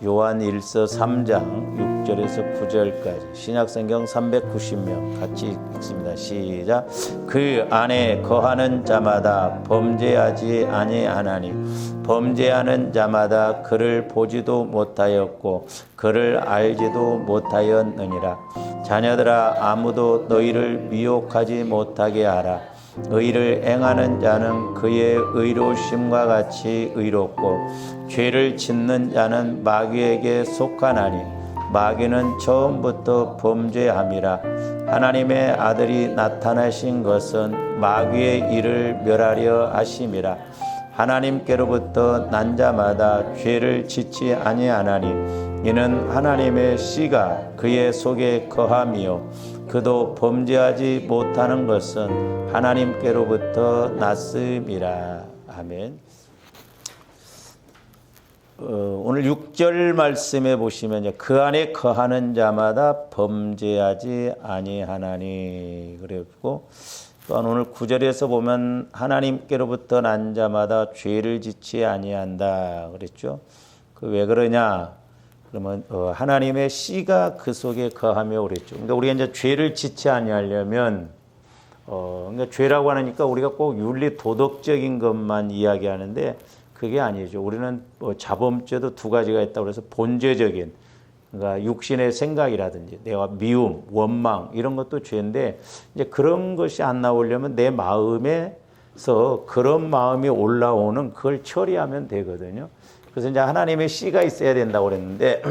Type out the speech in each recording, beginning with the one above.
요한일서 3장 6절에서 9절까지 신약성경 390명 같이 읽습니다. 시작. 그 안에 거하는 자마다 범죄하지 아니하나니 범죄하는 자마다 그를 보지도 못하였고 그를 알지도 못하였느니라. 자녀들아 아무도 너희를 미혹하지 못하게 하라. 의를 행하는 자는 그의 의로심과 같이 의롭고 죄를 짓는 자는 마귀에게 속하나니 마귀는 처음부터 범죄함이라. 하나님의 아들이 나타나신 것은 마귀의 일을 멸하려 하심이라. 하나님께로부터 난 자마다 죄를 짓지 아니하나니 이는 하나님의 씨가 그의 속에 거함이요 그도 범죄하지 못하는 것은 하나님께로부터 났음이라. 아멘. 오늘 6절 말씀에 보시면 그 안에 거하는 자마다 범죄하지 아니하나니 그랬고, 또한 오늘 9절에서 보면 하나님께로부터 난 자마다 죄를 짓지 아니한다 그랬죠. 그 왜 그러냐? 그러면 하나님의 씨가 그 속에 거하며 그랬죠. 그러니까 우리가 이제 죄를 짓지 아니하려면 그러니까 죄라고 하니까 우리가 꼭 윤리 도덕적인 것만 이야기하는데 그게 아니죠. 우리는 자범죄도 두 가지가 있다고 해서 본죄적인, 그러니까 육신의 생각이라든지 내가 미움, 원망 이런 것도 죄인데 이제 그런 것이 안 나오려면 내 마음에서 그런 마음이 올라오는 그걸 처리하면 되거든요. 그래서 이제 하나님의 씨가 있어야 된다고 그랬는데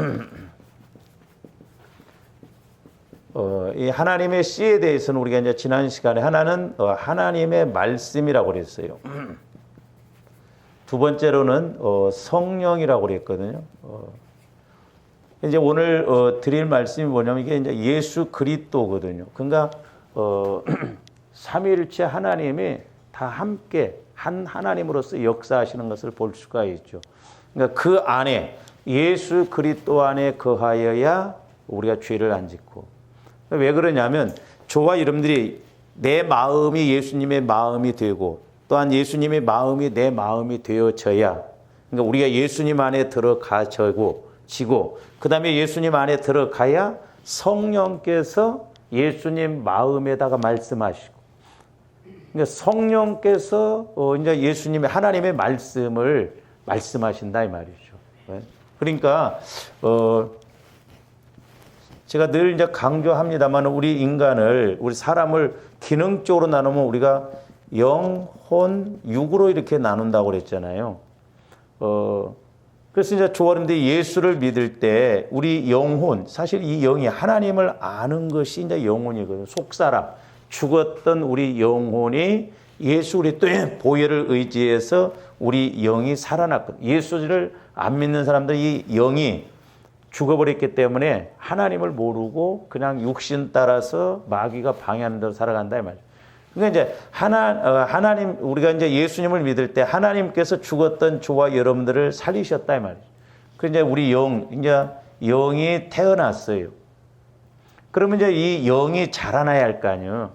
이 하나님의 씨에 대해서는 우리가 이제 지난 시간에 하나는 하나님의 말씀이라고 그랬어요. 두 번째로는 성령이라고 그랬거든요. 이제 오늘 드릴 말씀이 뭐냐면 이게 이제 예수 그리스도거든요. 그러니까 삼위일체 하나님이 다 함께 한 하나님으로서 역사하시는 것을 볼 수가 있죠. 그러니까 그 안에 예수 그리스도 안에 거하여야 우리가 죄를 안 짓고. 왜 그러냐면 저와 여러분들이 내 마음이 예수님의 마음이 되고 또한 예수님의 마음이 내 마음이 되어져야, 그러니까 우리가 예수님 안에 들어가지고 그 다음에 예수님 안에 들어가야 성령께서 예수님 마음에다가 말씀하시고, 그러니까 성령께서 이제 예수님의 하나님의 말씀을 말씀하신다 이 말이죠. 그러니까 제가 늘 이제 강조합니다만 우리 인간을, 우리 사람을 기능적으로 나누면 우리가 영, 혼, 육으로 이렇게 나눈다고 그랬잖아요. 그래서 이제 조아른데 예수를 믿을 때 우리 영혼, 사실 이 영이 하나님을 아는 것이 이제 영혼이거든요. 속사람, 죽었던 우리 영혼이 예수 그리스도의 보혈을 의지해서 우리 영이 살아났거든요. 예수를 안 믿는 사람들이 이 영이 죽어버렸기 때문에 하나님을 모르고 그냥 육신 따라서 마귀가 방해하는 대로 살아간다 이 말이에요. 그러니까 이제 하나님, 우리가 이제 예수님을 믿을 때 하나님께서 죽었던 저와 여러분들을 살리셨다 이 말이에요. 그래서 이제 우리 이제 영이 태어났어요. 그러면 이제 이 영이 자라나야 할 거 아니에요.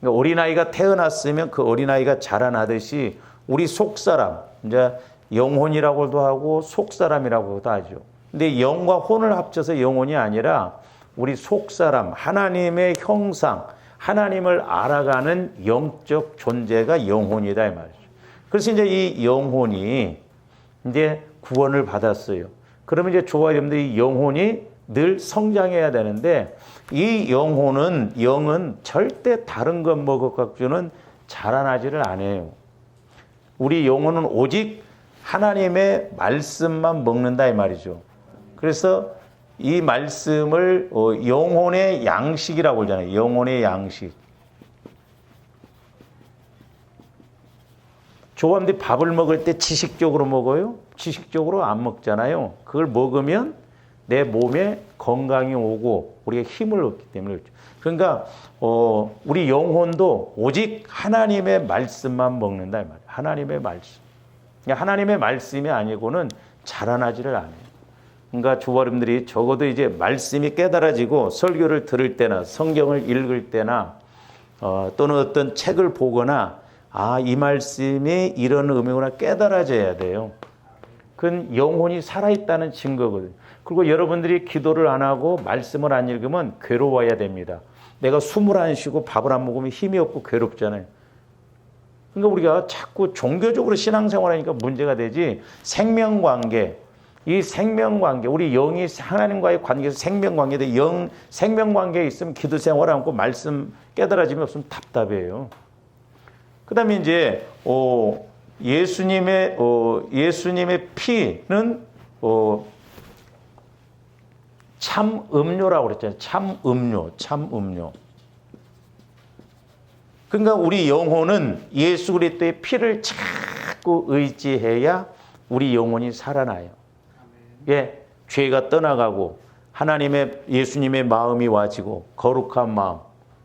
그러니까 어린아이가 태어났으면 그 어린아이가 자라나듯이 우리 속사람, 이제 영혼이라고도 하고 속사람이라고도 하죠. 근데 영과 혼을 합쳐서 영혼이 아니라 우리 속사람, 하나님의 형상, 하나님을 알아가는 영적 존재가 영혼이다 이 말이죠. 그래서 이제 이 영혼이 이제 구원을 받았어요. 그러면 이제 저와 여러분들이 영혼이 늘 성장해야 되는데 이 영은 절대 다른 것 먹어가지고는 자라나지를 않아요. 우리 영혼은 오직 하나님의 말씀만 먹는다 이 말이죠. 그래서 이 말씀을 영혼의 양식이라고 그러잖아요. 영혼의 양식. 조감들이 밥을 먹을 때 지식적으로 먹어요? 지식적으로 안 먹잖아요. 그걸 먹으면 내 몸에 건강이 오고 우리가 힘을 얻기 때문에 그렇죠. 그러니까 우리 영혼도 오직 하나님의 말씀만 먹는다 이 말이에요. 하나님의 말씀. 그러니까 하나님의 말씀이 아니고는 자라나지를 않아요. 그러니까 저와 여러분들이 적어도 이제 말씀이 깨달아지고 설교를 들을 때나 성경을 읽을 때나 또는 어떤 책을 보거나 이 말씀이 이런 의미구나 깨달아져야 돼요. 그건 영혼이 살아있다는 증거거든요. 그리고 여러분들이 기도를 안 하고 말씀을 안 읽으면 괴로워야 됩니다. 내가 숨을 안 쉬고 밥을 안 먹으면 힘이 없고 괴롭잖아요. 그러니까 우리가 자꾸 종교적으로 신앙생활하니까 문제가 되지, 생명관계, 이 생명관계, 우리 영이 하나님과의 관계에서 생명관계인데, 생명관계에 있으면 기도생활 않고 말씀 깨달아짐이 없으면 답답해요. 그 다음에 이제 예수님의 피는 참 음료라고 그랬잖아요. 참 음료. 그러니까 우리 영혼은 예수 그리스도의 피를 자꾸 의지해야 우리 영혼이 살아나요. 예, 죄가 떠나가고 예수님의 마음이 와지고 거룩한 마음,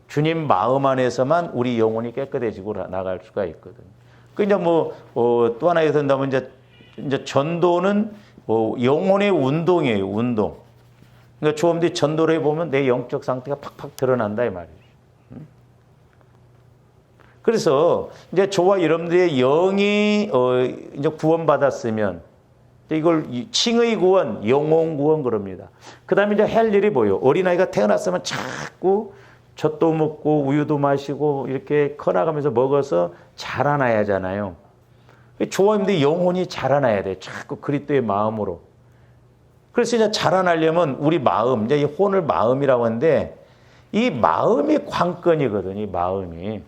주님 마음 안에서만 우리 영혼이 깨끗해지고 나갈 수가 있거든요. 그러니까 또 하나 예선다면 이제 전도는 영혼의 운동이에요, 운동. 그러니까 조금뒤 전도를 해보면 내 영적 상태가 팍팍 드러난다 이 말이에요. 그래서 이제 저와 여러분들의 영이 이제 구원받았으면 이걸 칭의 구원, 영혼 구원 그럽니다. 그 다음에 이제 할 일이 뭐예요? 어린아이가 태어났으면 자꾸 젖도 먹고 우유도 마시고 이렇게 커나가면서 먹어서 자라나야 하잖아요. 저와 여러분들의 영혼이 자라나야 돼. 자꾸 그리스도의 마음으로. 그래서 이제 자라나려면 우리 마음, 이제 이 혼을 마음이라고 하는데 이 마음이 관건이거든요. 이 마음이.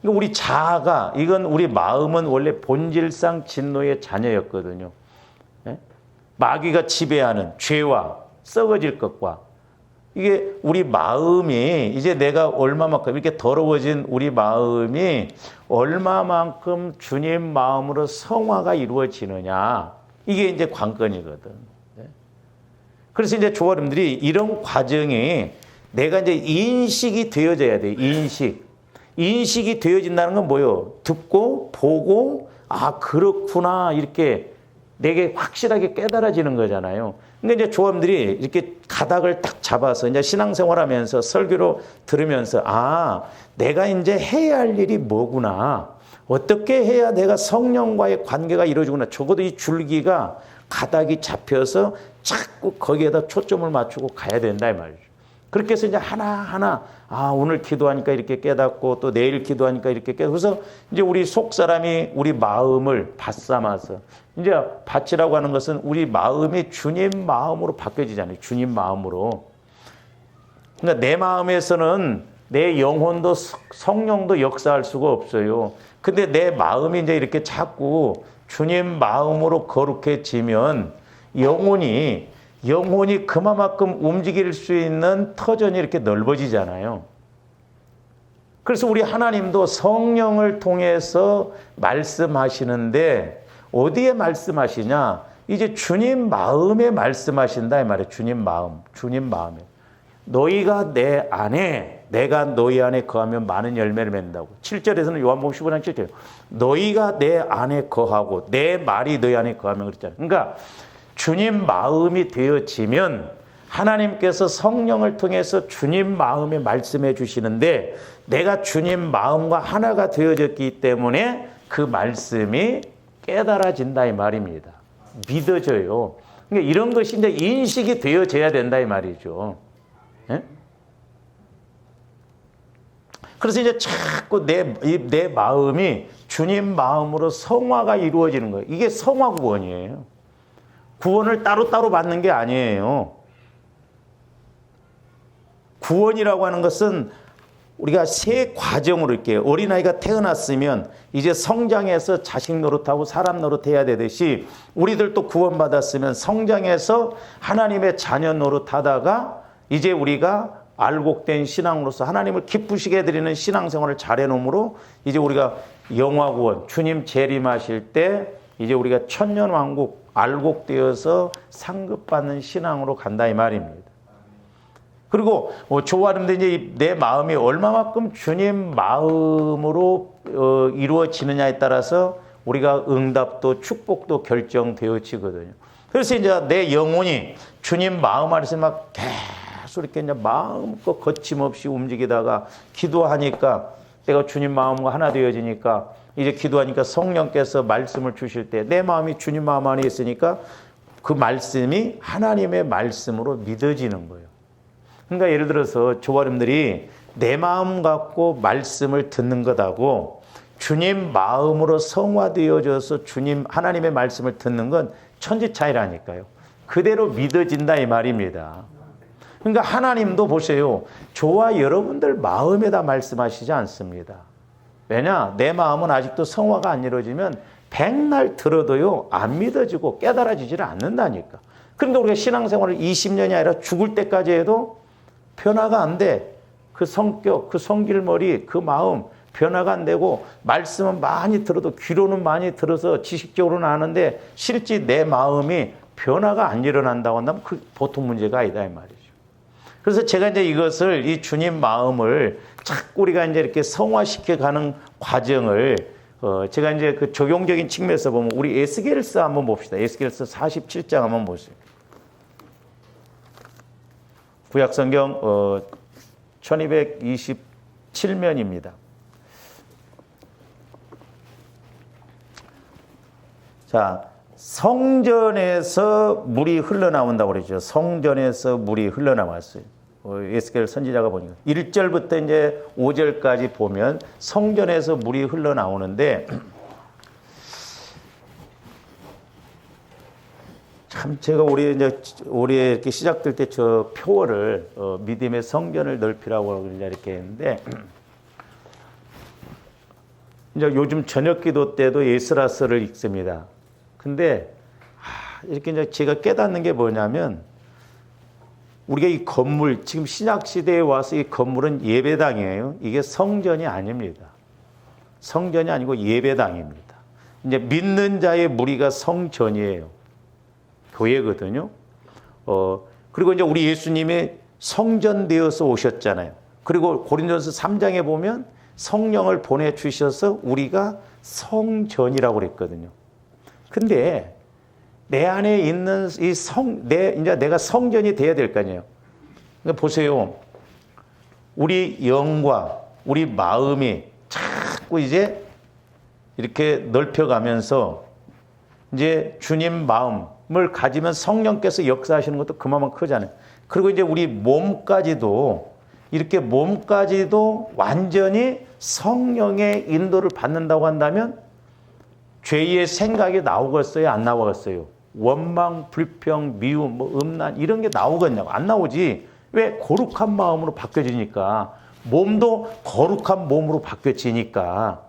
우리 자아가, 이건 우리 마음은 원래 본질상 진노의 자녀였거든요. 마귀가 지배하는 죄와 썩어질 것과, 이게 우리 마음이 이제 내가 얼마만큼 이렇게 더러워진 우리 마음이 얼마만큼 주님 마음으로 성화가 이루어지느냐, 이게 이제 관건이거든. 그래서 이제 조아름들이 이런 과정이 내가 이제 인식이 되어져야 돼. 인식이 되어진다는 건 뭐예요? 듣고 보고 그렇구나 이렇게 내게 확실하게 깨달아지는 거잖아요. 근데 이제 조함들이 이렇게 가닥을 딱 잡아서 이제 신앙생활하면서 설교로 들으면서 내가 이제 해야 할 일이 뭐구나. 어떻게 해야 내가 성령과의 관계가 이루어지구나. 적어도 이 줄기가 가닥이 잡혀서 자꾸 거기에다 초점을 맞추고 가야 된다 이 말이죠. 그렇게 해서 이제 하나하나 오늘 기도하니까 이렇게 깨닫고 또 내일 기도하니까 이렇게 깨닫고 그래서 이제 우리 속 사람이 우리 마음을 받삼아서 이제 받치라고 하는 것은 우리 마음이 주님 마음으로 바뀌어지잖아요. 주님 마음으로. 그러니까 내 마음에서는 내 영혼도 성령도 역사할 수가 없어요. 근데 내 마음이 이제 이렇게 자꾸 주님 마음으로 거룩해지면 영혼이 그만큼 움직일 수 있는 터전이 이렇게 넓어지잖아요. 그래서 우리 하나님도 성령을 통해서 말씀하시는데 어디에 말씀하시냐? 이제 주님 마음에 말씀하신다 이 말이에요. 주님 마음에. 너희가 내 안에, 내가 너희 안에 거하면 많은 열매를 맺는다고. 7절에서는 요한복음 15장 7절. 너희가 내 안에 거하고 내 말이 너희 안에 거하면 그랬잖아요. 그러니까 주님 마음이 되어지면 하나님께서 성령을 통해서 주님 마음에 말씀해 주시는데 내가 주님 마음과 하나가 되어졌기 때문에 그 말씀이 깨달아진다 이 말입니다. 믿어져요. 그러니까 이런 것이 이제 인식이 되어져야 된다 이 말이죠. 네? 그래서 이제 자꾸 내 마음이 주님 마음으로 성화가 이루어지는 거예요. 이게 성화 구원이에요. 구원을 따로따로 받는 게 아니에요. 구원이라고 하는 것은 우리가 세 과정으로 이렇게 어린아이가 태어났으면 이제 성장해서 자식 노릇하고 사람 노릇해야 되듯이 우리들도 구원받았으면 성장해서 하나님의 자녀 노릇하다가 이제 우리가 알곡된 신앙으로서 하나님을 기쁘시게 해드리는 신앙생활을 잘해놓으므로 이제 우리가 영화구원, 주님 재림하실 때 이제 우리가 천년왕국 알곡되어서 상급받는 신앙으로 간다 이 말입니다. 그리고 좋아하는데 이제 내 마음이 얼마만큼 주님 마음으로 이루어지느냐에 따라서 우리가 응답도 축복도 결정되어지거든요. 그래서 이제 내 영혼이 주님 마음 안에서 막 계속 이렇게 이제 마음껏 거침없이 움직이다가 기도하니까 내가 주님 마음과 하나 되어지니까 이제 기도하니까 성령께서 말씀을 주실 때 내 마음이 주님 마음 안에 있으니까 그 말씀이 하나님의 말씀으로 믿어지는 거예요. 그러니까 예를 들어서 조아님들이 내 마음 갖고 말씀을 듣는 것하고 주님 마음으로 성화되어져서 주님 하나님의 말씀을 듣는 건 천지 차이라니까요. 그대로 믿어진다 이 말입니다. 그러니까 하나님도 보세요. 저와 여러분들 마음에다 말씀하시지 않습니다. 왜냐? 내 마음은 아직도 성화가 안 이루어지면 백날 들어도요 안 믿어지고 깨달아지지를 않는다니까. 그런데 우리가 신앙생활을 20년이 아니라 죽을 때까지 해도 변화가 안 돼. 그 성격, 그 성길머리, 그 마음 변화가 안 되고 말씀은 많이 들어도 귀로는 많이 들어서 지식적으로는 아는데 실제 내 마음이 변화가 안 일어난다고 한다면 그 보통 문제가 아니다 이 말이죠. 그래서 제가 이제 이것을 이 주님 마음을 자꾸 우리가 이제 이렇게 성화시켜 가는 과정을 제가 이제 그 적용적인 측면에서 보면 우리 에스겔서 한번 봅시다. 에스겔서 47장 한번 보세요. 구약성경 1227면입니다. 자, 성전에서 물이 흘러나온다고 그러죠. 성전에서 물이 흘러나왔어요. 에스겔 선지자가 보니까 1절부터 이제 5절까지 보면 성전에서 물이 흘러나오는데 참 제가 올해 이렇게 시작될 때 저 표어를 믿음의 성전을 넓히라고 이렇게 했는데 이제 요즘 저녁 기도 때도 에스라서를 읽습니다. 근데 이렇게 이제 제가 깨닫는 게 뭐냐면 우리가 이 건물 지금 신약 시대에 와서 이 건물은 예배당이에요. 이게 성전이 아닙니다. 성전이 아니고 예배당입니다. 이제 믿는 자의 무리가 성전이에요. 교회거든요. 그리고 이제 우리 예수님이 성전 되어서 오셨잖아요. 그리고 고린도전서 3장에 보면 성령을 보내주셔서 우리가 성전이라고 그랬거든요. 근데 내 안에 있는 이 이제 내가 성전이 돼야 될 거 아니에요. 그러니까 보세요. 우리 영과 우리 마음이 자꾸 이제 이렇게 넓혀가면서 이제 주님 마음을 가지면 성령께서 역사하시는 것도 그만큼 크잖아요. 그리고 이제 우리 몸까지도 이렇게 완전히 성령의 인도를 받는다고 한다면 죄의 생각이 나오겠어요? 안 나오겠어요? 원망, 불평, 미움, 음란 이런 게 나오겠냐고? 안 나오지. 왜? 거룩한 마음으로 바뀌어지니까. 몸도 거룩한 몸으로 바뀌어지니까.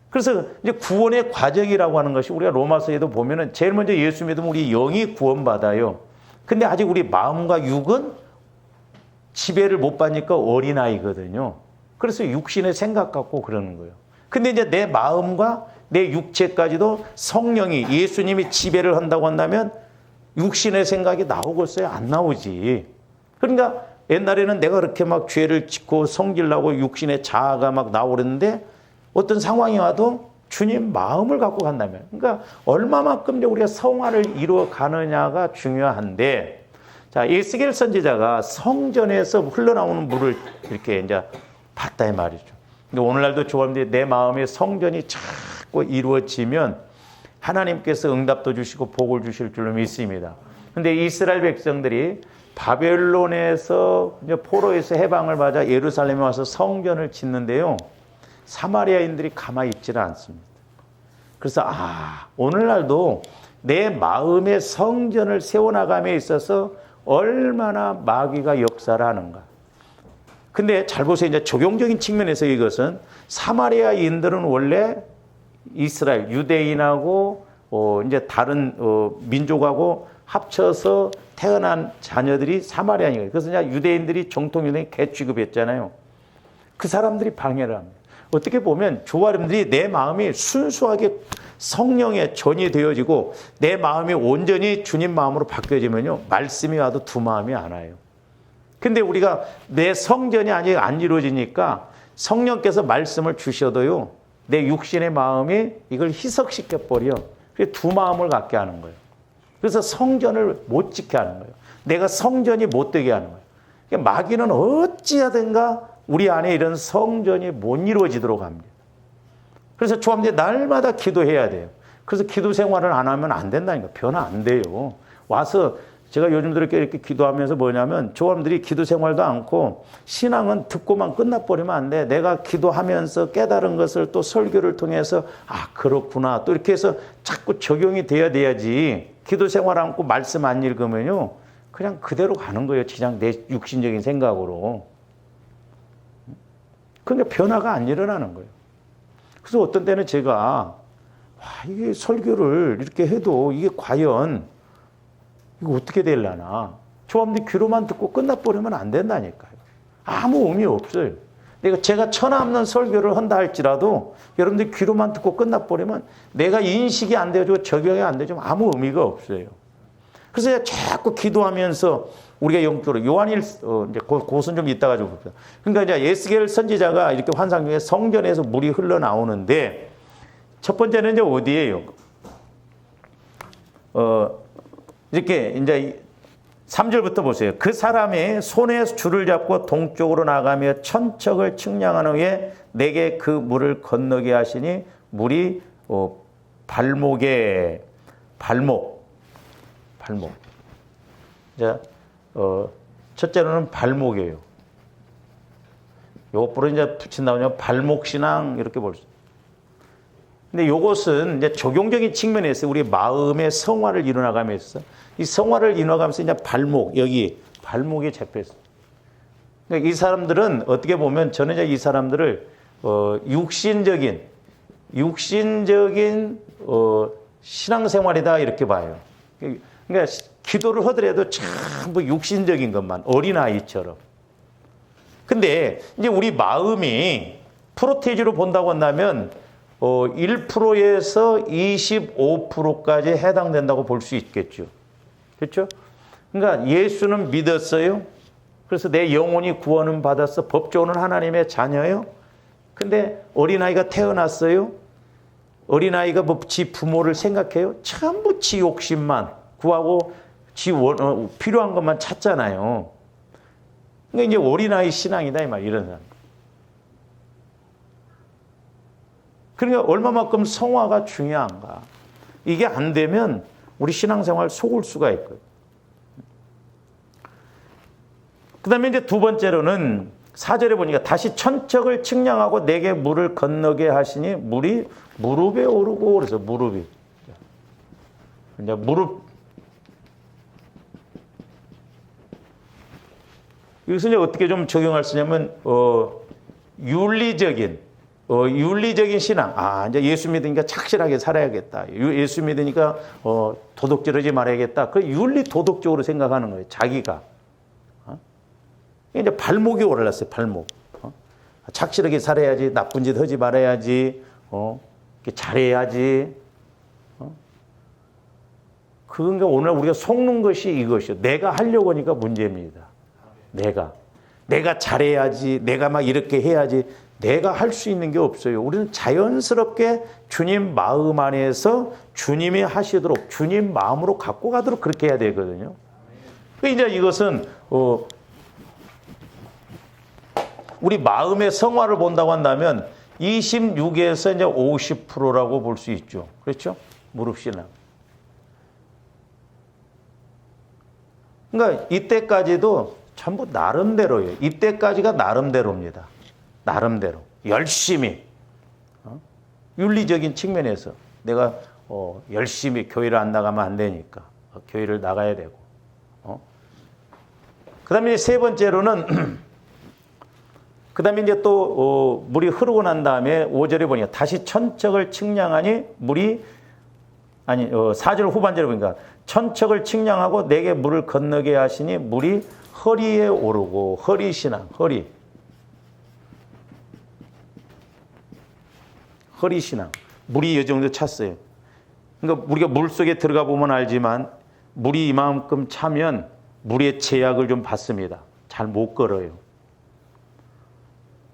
그래서 이제 구원의 과정이라고 하는 것이 우리가 로마서에도 보면은 제일 먼저 예수 믿으면 우리 영이 구원받아요. 근데 아직 우리 마음과 육은 지배를 못 받으니까 어린아이거든요. 그래서 육신의 생각 갖고 그러는 거예요. 근데 이제 내 마음과 내 육체까지도 성령이 예수님이 지배를 한다고 한다면 육신의 생각이 나오겠어요? 안 나오지. 그러니까 옛날에는 내가 그렇게 막 죄를 짓고 성질나고 육신의 자아가 막 나오는데 어떤 상황이 와도 주님 마음을 갖고 간다면 그러니까 얼마만큼 우리가 성화를 이루어 가느냐가 중요한데 자, 에스겔 선지자가 성전에서 흘러나오는 물을 이렇게 이제 봤다 이 말이죠. 근데 오늘날도 조합인데 내 마음에 성전이 자꾸 이루어지면 하나님께서 응답도 주시고 복을 주실 줄로 믿습니다. 근데 이스라엘 백성들이 바벨론에서 이제 포로에서 해방을 받아 예루살렘에 와서 성전을 짓는데요. 사마리아인들이 가만히 있지는 않습니다. 그래서 오늘날도 내 마음의 성전을 세워나감에 있어서 얼마나 마귀가 역사를 하는가. 근데 잘 보세요. 이제 적용적인 측면에서 이것은 사마리아인들은 원래 이스라엘, 유대인하고 이제 다른 민족하고 합쳐서 태어난 자녀들이 사마리아인이에요. 그래서 이제 유대인들이 정통 유대인 개 취급했잖아요. 그 사람들이 방해를 합니다. 어떻게 보면 조아름들이 내 마음이 순수하게 성령의 전이 되어지고 내 마음이 온전히 주님 마음으로 바뀌어지면요. 말씀이 와도 두 마음이 안 와요. 근데 우리가 내 성전이 아직 안 이루어지니까 성령께서 말씀을 주셔도요. 내 육신의 마음이 이걸 희석시켜 버려. 그래서 두 마음을 갖게 하는 거예요. 그래서 성전을 못 지게 하는 거예요. 내가 성전이 못 되게 하는 거예요. 그러니까 마귀는 어찌하든가 우리 안에 이런 성전이 못 이루어지도록 합니다. 그래서 조합원들이 날마다 기도해야 돼요. 그래서 기도 생활을 안 하면 안 된다니까. 변화 안 돼요. 와서 제가 요즘 이렇게 기도하면서 뭐냐면 조합원들이 기도 생활도 않고 신앙은 듣고만 끝나버리면 안 돼. 내가 기도하면서 깨달은 것을 또 설교를 통해서 아 그렇구나 또 이렇게 해서 자꾸 적용이 돼야지. 기도 생활 않고 말씀 안 읽으면요 그냥 그대로 가는 거예요. 그냥 내 육신적인 생각으로. 그러니까 변화가 안 일어나는 거예요. 그래서 어떤 때는 제가 와, 이게 설교를 이렇게 해도 이게 과연 이거 어떻게 되려나. 조합원들이 귀로만 듣고 끝나버리면 안 된다니까요. 아무 의미 없어요. 제가 천하없는 설교를 한다 할지라도 여러분들이 귀로만 듣고 끝나버리면 내가 인식이 안 되고 적용이 안 되죠. 아무 의미가 없어요. 그래서 자꾸 기도하면서 우리가 영적으로 요한일 이제 그것은 좀 이따가 좀 봅시다. 그러니까 이제 에스겔 선지자가 이렇게 환상 중에 성전에서 물이 흘러나오는데 첫 번째는 이제 어디예요? 이렇게 이제 3절부터 보세요. 그 사람이 손에 줄을 잡고 동쪽으로 나가며 천척을 측량한 후에 내게 그 물을 건너게 하시니 물이 발목. 자, 첫째로는 발목이에요. 요것으로 이제 붙인다면 발목 신앙 이렇게 볼 수. 근데 이것은 이제 적용적인 측면에서 우리 마음의 성화를 이뤄나가면서 이 성화를 이뤄가면서 이제 여기 발목에 잡혀 있어요. 그러니까 이 사람들은 어떻게 보면 저는 이제 이 사람들을 육신적인 신앙생활이다 이렇게 봐요. 그러니까 기도를 하더라도 전부 육신적인 것만 어린아이처럼. 근데 이제 우리 마음이 프로테이지로 본다고 한다면 1%에서 25%까지 해당된다고 볼 수 있겠죠. 그렇죠? 그러니까 예수는 믿었어요. 그래서 내 영혼이 구원은 받았어. 법적으로는 하나님의 자녀예요. 근데 어린아이가 태어났어요. 어린아이가 지 부모를 생각해요. 전부 지 욕심만 구하고 필요한 것만 찾잖아요. 그러니까 이제 어린아이 신앙이다 이 말 이런 사람. 그러니까 얼마만큼 성화가 중요한가. 이게 안 되면 우리 신앙생활 속을 수가 있고요. 그 다음에 이제 두 번째로는 4절에 보니까 다시 천척을 측량하고 내게 물을 건너게 하시니 물이 무릎에 오르고 그래서 무릎이. 이제 여기서 이제 어떻게 좀 적용할 수 있냐면, 윤리적인 신앙. 이제 예수 믿으니까 착실하게 살아야겠다. 예수 믿으니까, 도둑질하지 말아야겠다. 그 윤리 도덕적으로 생각하는 거예요. 자기가. 이제 발목이 올랐어요. 발목. 착실하게 살아야지. 나쁜 짓 하지 말아야지. 잘해야지. 그러니까 오늘 우리가 속는 것이 이것이요. 내가 하려고 하니까 문제입니다. 내가 잘해야지. 내가 막 이렇게 해야지. 내가 할 수 있는 게 없어요. 우리는 자연스럽게 주님 마음 안에서 주님이 하시도록 주님 마음으로 갖고 가도록 그렇게 해야 되거든요. 그러니까 이제 이것은 우리 마음의 성화를 본다고 한다면 26에서 이제 50%라고 볼 수 있죠. 그렇죠? 무릎 신앙. 그러니까 이때까지도 전부 나름대로예요. 이때까지가 나름대로입니다. 나름대로 열심히 윤리적인 측면에서 내가 열심히 교회를 안 나가면 안 되니까 교회를 나가야 되고. 그다음에 세 번째로는 그다음에 이제 또 물이 흐르고 난 다음에 5절에 보니까 다시 천척을 측량하니 물이 4절 후반절에 보니까 천척을 측량하고 내게 물을 건너게 하시니 물이 허리에 오르고 허리 신앙. 물이 이 정도 찼어요. 그러니까 우리가 물 속에 들어가 보면 알지만 물이 이만큼 차면 물의 제약을 좀 받습니다. 잘 못 걸어요.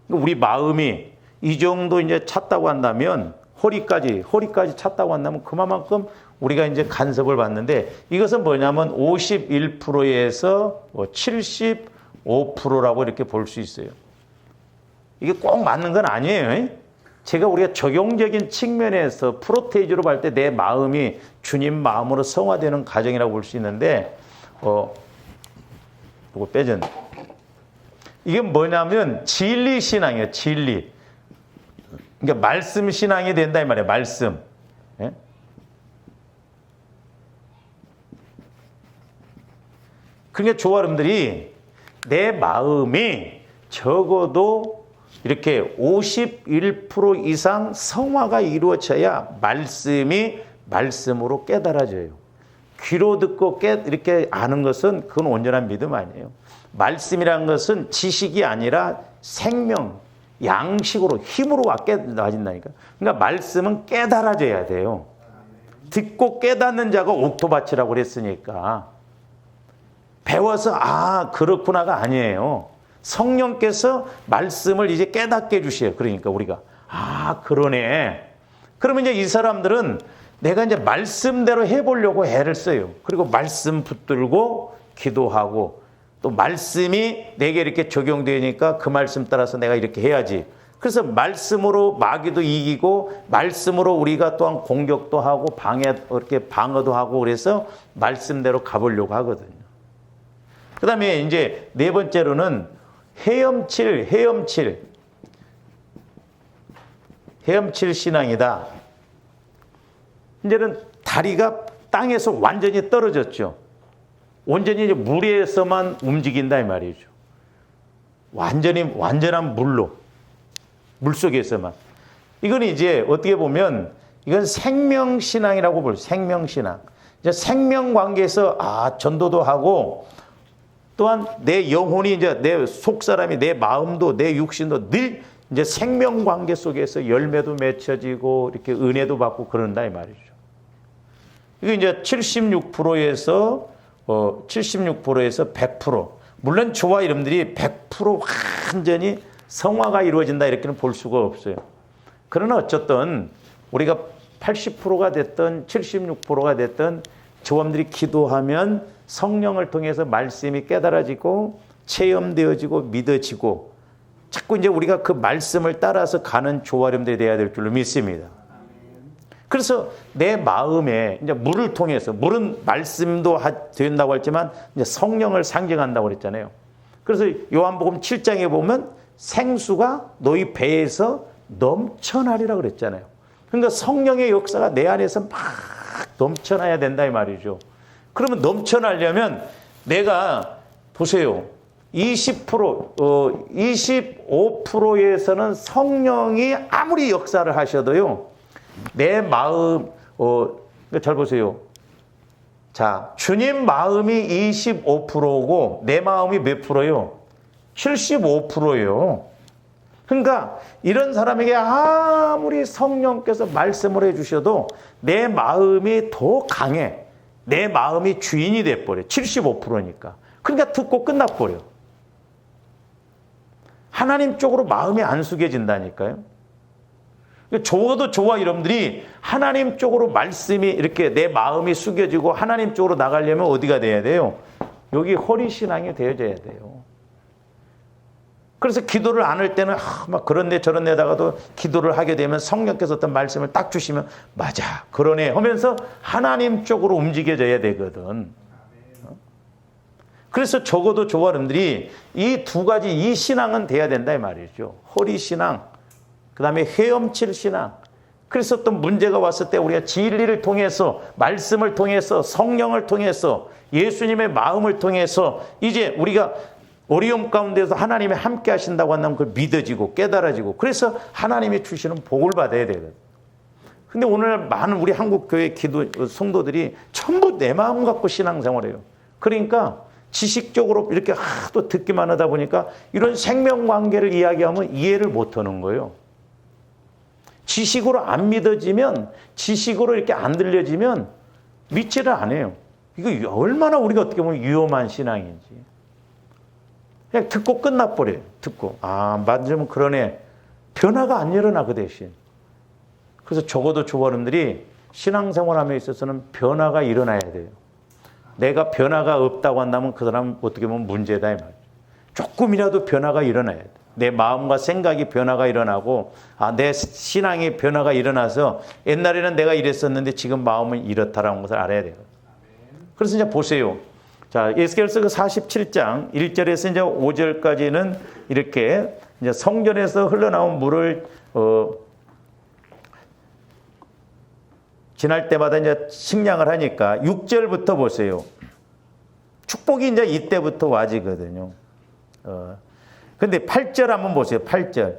우리 마음이 이 정도 이제 찼다고 한다면 허리까지 찼다고 한다면 그만큼 우리가 이제 간섭을 받는데 이것은 뭐냐면 51%에서 75%라고 이렇게 볼 수 있어요. 이게 꼭 맞는 건 아니에요. 제가 우리가 적용적인 측면에서 프로테이즈로 볼 때 내 마음이 주님 마음으로 성화되는 과정이라고 볼 수 있는데, 이거 빼졌네. 이게 뭐냐면 진리 신앙이에요. 진리. 그러니까 말씀 신앙이 된다 이 말이에요. 말씀. 예? 그러니까 조아름들이 내 마음이 적어도 이렇게 51% 이상 성화가 이루어져야 말씀이 말씀으로 깨달아져요. 귀로 듣고 이렇게 아는 것은 그건 온전한 믿음 아니에요. 말씀이라는 것은 지식이 아니라 생명, 양식으로 힘으로 깨달아진다니까. 그러니까 말씀은 깨달아져야 돼요. 듣고 깨닫는 자가 옥토밭이라고 그랬으니까. 배워서 그렇구나가 아니에요. 성령께서 말씀을 이제 깨닫게 해주셔요. 그러니까 우리가 그러네. 그러면 이제 이 사람들은 내가 이제 말씀대로 해보려고 애를 써요. 그리고 말씀 붙들고 기도하고 또 말씀이 내게 이렇게 적용되니까 그 말씀 따라서 내가 이렇게 해야지. 그래서 말씀으로 마귀도 이기고 말씀으로 우리가 또한 공격도 하고 이렇게 방어도 하고 그래서 말씀대로 가보려고 하거든요. 그 다음에 이제 네 번째로는 헤엄칠 신앙이다. 이제는 다리가 땅에서 완전히 떨어졌죠. 온전히 이제 물에서만 움직인다 이 말이죠. 완전한 물 속에서만. 이건 이제 어떻게 보면 이건 생명신앙이라고 볼수 있어요. 생명신앙. 이제 생명관계에서 전도도 하고 또한 내 영혼이 이제 내 속사람이 내 마음도 내 육신도 늘 이제 생명관계 속에서 열매도 맺혀지고 이렇게 은혜도 받고 그런다 이 말이죠. 이게 이제 76%에서 100%. 물론 저와 여러분들이 100% 완전히 성화가 이루어진다 이렇게는 볼 수가 없어요. 그러나 어쨌든 우리가 80%가 됐든 76%가 됐든 저와들이 기도하면 성령을 통해서 말씀이 깨달아지고 체험되어지고 믿어지고 자꾸 이제 우리가 그 말씀을 따라서 가는 조화렴들이 되어야 될 줄로 믿습니다. 그래서 내 마음에 이제 물을 통해서 물은 말씀도 된다고 했지만 이제 성령을 상징한다고 그랬잖아요. 그래서 요한복음 7장에 보면 생수가 너희 배에서 넘쳐나리라 그랬잖아요. 그러니까 성령의 역사가 내 안에서 막 넘쳐나야 된다 이 말이죠. 그러면 넘쳐나려면 내가 보세요. 25%에서는 성령이 아무리 역사를 하셔도요. 내 마음 잘 보세요. 자, 주님 마음이 25%고 내 마음이 몇 프로요? 75%예요. 그러니까 이런 사람에게 아무리 성령께서 말씀을 해주셔도 내 마음이 더 강해. 내 마음이 주인이 돼버려. 75%니까. 그러니까 듣고 끝나버려. 하나님 쪽으로 마음이 안 숙여진다니까요. 적어도 저와 여러분들이 하나님 쪽으로 말씀이 이렇게 내 마음이 숙여지고 하나님 쪽으로 나가려면 어디가 돼야 돼요? 여기 허리신앙이 되어져야 돼요. 그래서 기도를 안 할 때는 막 그런 데 저런 데다가도 기도를 하게 되면 성령께서 어떤 말씀을 딱 주시면 맞아 그러네 하면서 하나님 쪽으로 움직여져야 되거든. 그래서 적어도 저와 여러분들이 이 두 가지 이 신앙은 돼야 된다 이 말이죠. 허리신앙 그 다음에 헤엄칠 신앙. 그래서 어떤 문제가 왔을 때 우리가 진리를 통해서 말씀을 통해서 성령을 통해서 예수님의 마음을 통해서 이제 우리가 어려움 가운데서 하나님이 함께 하신다고 한다면 그걸 믿어지고 깨달아지고 그래서 하나님이 주시는 복을 받아야 되거든요. 근데 오늘 많은 우리 한국교회 성도들이 전부 내 마음 갖고 신앙생활해요. 그러니까 지식적으로 이렇게 또 듣기만 하다 보니까 이런 생명관계를 이야기하면 이해를 못하는 거예요. 지식으로 안 믿어지면 지식으로 이렇게 안 들려지면 믿지를 않아요. 이거 얼마나 우리가 어떻게 보면 위험한 신앙인지. 그냥 듣고 끝나버려요. 듣고 맞으면 그러네. 변화가 안 일어나 그 대신. 그래서 적어도 조원님들이 신앙생활함에 있어서는 변화가 일어나야 돼요. 내가 변화가 없다고 한다면 그 사람은 어떻게 보면 문제다 이 말이에요. 조금이라도 변화가 일어나야 돼. 내 마음과 생각이 변화가 일어나고 내 신앙의 변화가 일어나서 옛날에는 내가 이랬었는데 지금 마음은 이렇다라는 것을 알아야 돼요. 그래서 이제 보세요. 자, 에스겔서 47장 1절에서 이제 5절까지는 이렇게 이제 성전에서 흘러나온 물을 지날 때마다 이제 식량을 하니까 6절부터 보세요. 축복이 이제 이때부터 와지거든요. 근데 8절 한번 보세요. 8절.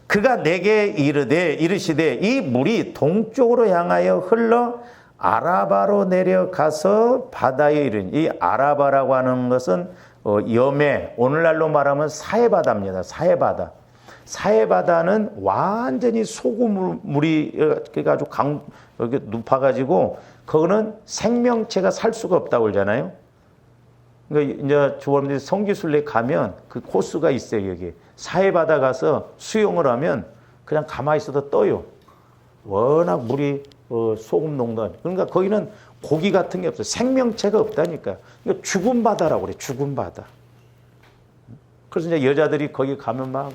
그가 내게 이르시되 이 물이 동쪽으로 향하여 흘러 아라바로 내려가서 바다에 이르니, 이 아라바라고 하는 것은 염해, 오늘날로 말하면 사해바다입니다. 사해바다. 사해바다는 완전히 소금물이 아주 이렇게 높아가지고 거기는 생명체가 살 수가 없다고 그러잖아요. 그러니까 이제 주원들이 성지순례 가면 그 코스가 있어요. 여기 사해바다 가서 수영을 하면 그냥 가만히 있어도 떠요. 워낙 물이 소금 농도. 그러니까 거기는 고기 같은 게 없어요. 생명체가 없다니까. 그러니까 죽은 바다라고 그래. 죽은 바다. 그래서 이제 여자들이 거기 가면 막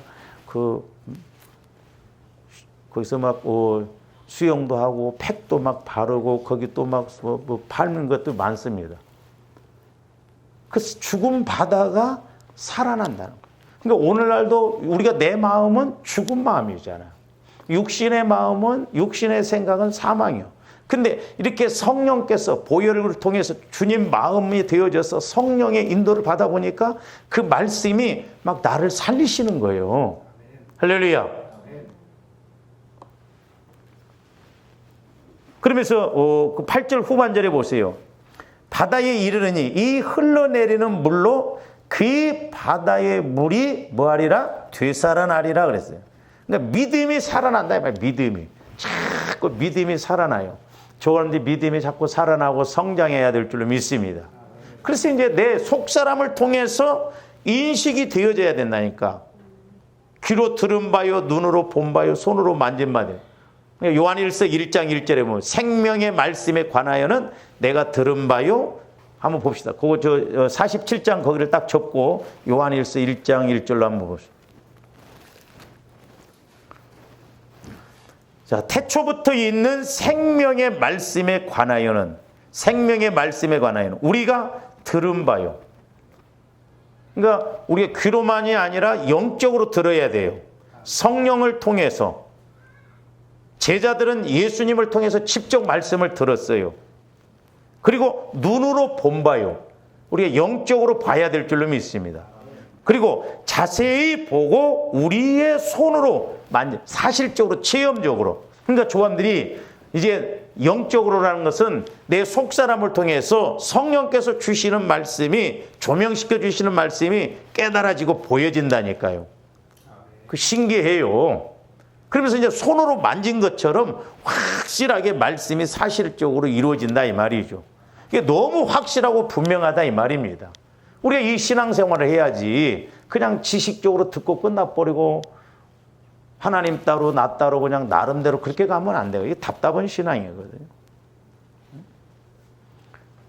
거기서 막 수영도 하고 팩도 막 바르고 거기 또 막 팔는 것도 많습니다. 그래서 죽은 바다가 살아난다는 거예요. 그러니까 오늘날도 우리가 내 마음은 죽은 마음이잖아. 육신의 마음은, 육신의 생각은 사망이요. 근데 이렇게 성령께서 보혈을 통해서 주님 마음이 되어져서 성령의 인도를 받아보니까 그 말씀이 막 나를 살리시는 거예요. 할렐루야. 그러면서 그 8절 후반절에 보세요. 바다에 이르르니 이 흘러내리는 물로 그 바다의 물이 뭐하리라? 되살아나리라 그랬어요. 그러니까 믿음이 살아난다. 믿음이. 자꾸 믿음이 살아나요. 저런데 믿음이 자꾸 살아나고 성장해야 될 줄로 믿습니다. 그래서 이제 내 속사람을 통해서 인식이 되어져야 된다니까. 귀로 들은 바요, 눈으로 본 바요, 손으로 만진 바요. 요한일서 1장 1절에 보면 생명의 말씀에 관하여는 내가 들은 바요. 한번 봅시다. 그거 47장 거기를 딱 접고 요한일서 1장 1절로 한번 봅시다. 자, 태초부터 있는 생명의 말씀에 관하여는 우리가 들은 바요. 그러니까 우리가 귀로만이 아니라 영적으로 들어야 돼요. 성령을 통해서. 제자들은 예수님을 통해서 직접 말씀을 들었어요. 그리고 눈으로 본 바요. 우리가 영적으로 봐야 될 줄로 믿습니다. 그리고 자세히 보고 우리의 손으로 사실적으로, 체험적으로. 그러니까 조원들이 이제 영적으로라는 것은 내 속사람을 통해서 성령께서 주시는 말씀이, 조명시켜 주시는 말씀이 깨달아지고 보여진다니까요. 그 신기해요. 그러면서 이제 손으로 만진 것처럼 확실하게 말씀이 사실적으로 이루어진다 이 말이죠. 이게 너무 확실하고 분명하다 이 말입니다. 우리가 이 신앙생활을 해야지 그냥 지식적으로 듣고 끝나버리고 하나님 따로 나 따로 그냥 나름대로 그렇게 가면 안 돼요. 이게 답답한 신앙이거든요.